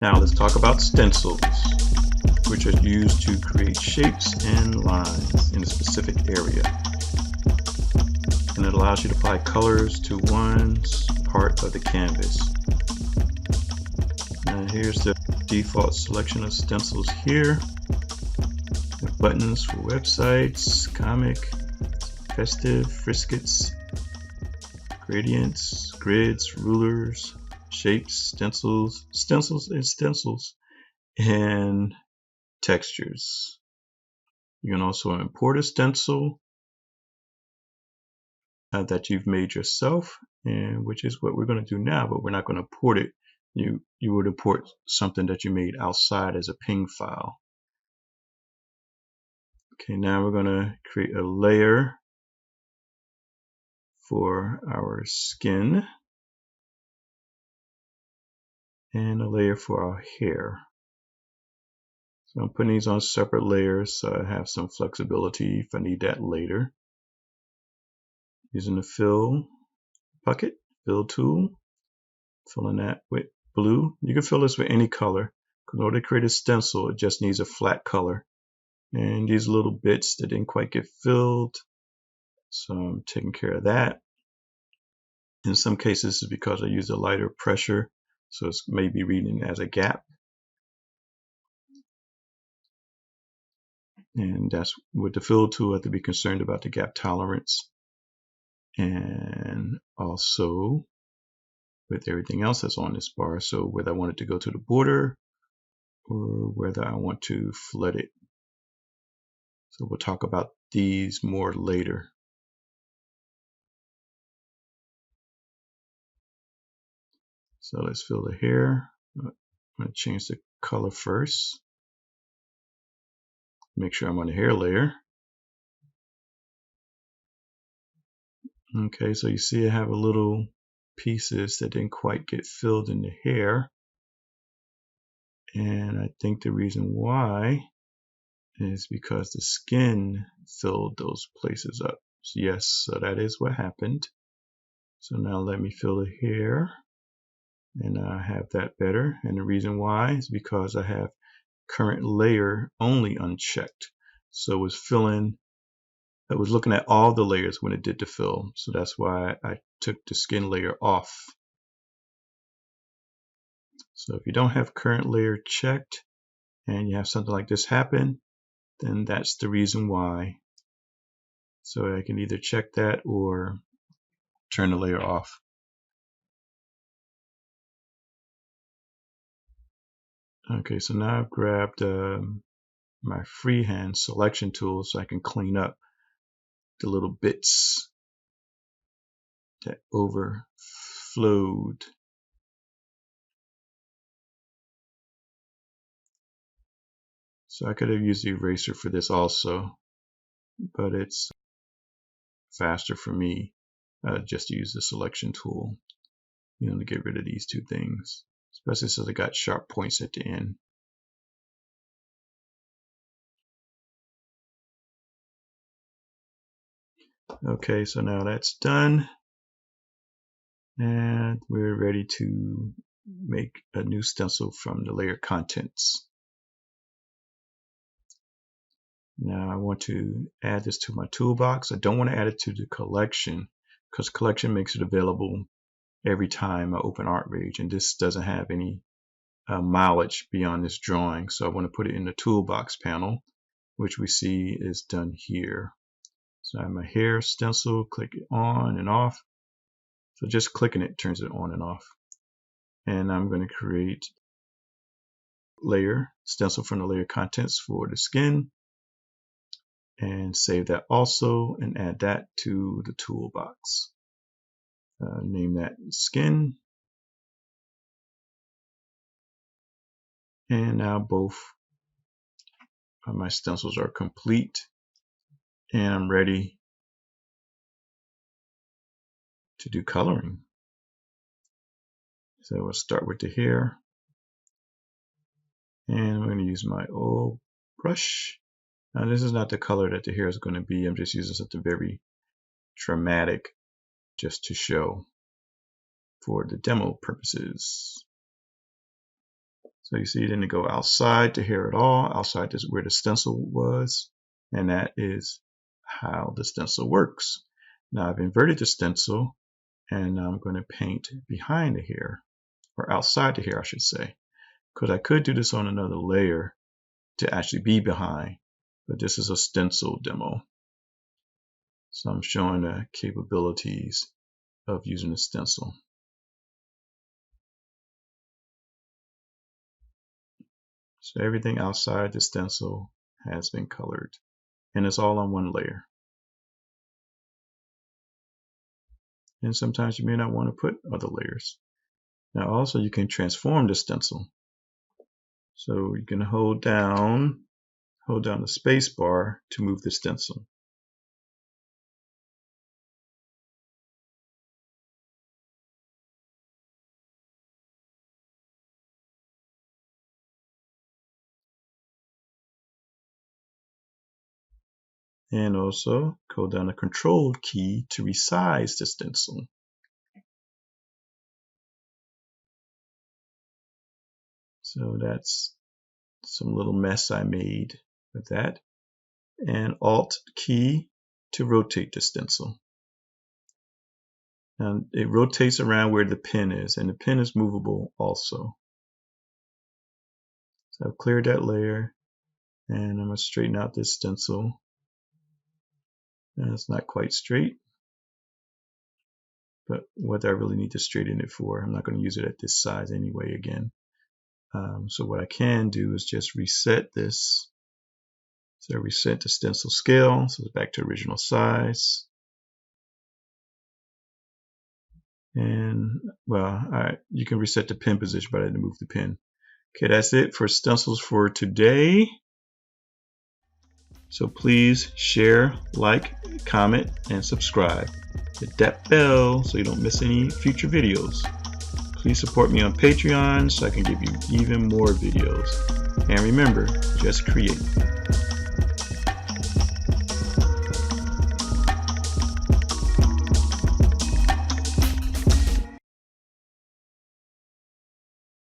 Now let's talk about stencils, which are used to create shapes and lines in a specific area. And it allows you to apply colors to one part of the canvas. Now here's the default selection of stencils here. Buttons for websites, comic, festive, friskets, gradients, grids, rulers, shapes, stencils, and textures. You can also import a stencil that you've made yourself, and which is what we're going to do now, but we're not going to import it. You would import something that you made outside as a ping file. Okay, now we're going to create a layer for our skin and a layer for our hair. So I'm putting these on separate layers so I have some flexibility if I need that later. Using the fill bucket, fill tool, filling that with blue. You can fill this with any color. In order to create a stencil, it just needs a flat color. And these little bits that didn't quite get filled, so I'm taking care of that. In some cases, it's because I used a lighter pressure, so it's maybe reading as a gap. And that's with the fill tool, I have to be concerned about the gap tolerance. And also with everything else that's on this bar, so whether I want it to go to the border or whether I want to flood it. So we'll talk about these more later. So let's fill the hair. I'm going to change the color first. Make sure I'm on the hair layer. Okay, so you see I have a little pieces that didn't quite get filled in the hair. And I think the reason why is because the skin filled those places up. So yes, so that is what happened. So now let me fill the hair, and I have that better. And the reason why is because I have current layer only unchecked. So it was filling, it was looking at all the layers when it did the fill. So that's why I took the skin layer off. So if you don't have current layer checked and you have something like this happen, then that's the reason why. So I can either check that or turn the layer off. Okay, so now I've grabbed my freehand selection tool so I can clean up the little bits that overflowed. So I could have used the eraser for this also, but it's faster for me just to use the selection tool, to get rid of these two things, especially since I got sharp points at the end. Okay, so now that's done, and we're ready to make a new stencil from the layer contents. Now I want to add this to my toolbox. I don't want to add it to the collection because collection makes it available every time I open ArtRage, and this doesn't have any mileage beyond this drawing. So I want to put it in the toolbox panel, which we see is done here. So I have my hair stencil, click it on and off. So just clicking it turns it on and off. And I'm going to create layer stencil from the layer contents for the skin, and save that also and add that to the toolbox. Name that skin. And now both of my stencils are complete, and I'm ready to do coloring. So we'll start with the hair, and I'm going to use my old brush. Now this is not the color that the hair is going to be. I'm just using something very dramatic just to show for the demo purposes. So you see, then to go outside to here at all, outside is where the stencil was, and that is how the stencil works. Now I've inverted the stencil, and I'm going to paint behind the hair, or outside the hair, I should say, because I could do this on another layer to actually be behind, but this is a stencil demo. So I'm showing the capabilities of using a stencil. So everything outside the stencil has been colored, and it's all on one layer. And sometimes you may not want to put other layers. Now also you can transform the stencil. So you can hold down the space bar to move the stencil. And also hold down the control key to resize the stencil. So that's some little mess I made with that. And Alt key to rotate the stencil. And it rotates around where the pen is, and the pen is movable also. So I've cleared that layer, and I'm going to straighten out this stencil. And it's not quite straight, but what I really need to straighten it for, I'm not going to use it at this size anyway again. So what I can do is just reset this. So reset the stencil scale, so it's back to original size. And well, you can reset the pen position, but I didn't move the pen. Okay, that's it for stencils for today. So please share, like, comment, and subscribe. Hit that bell so you don't miss any future videos. Please support me on Patreon so I can give you even more videos. And remember, just create.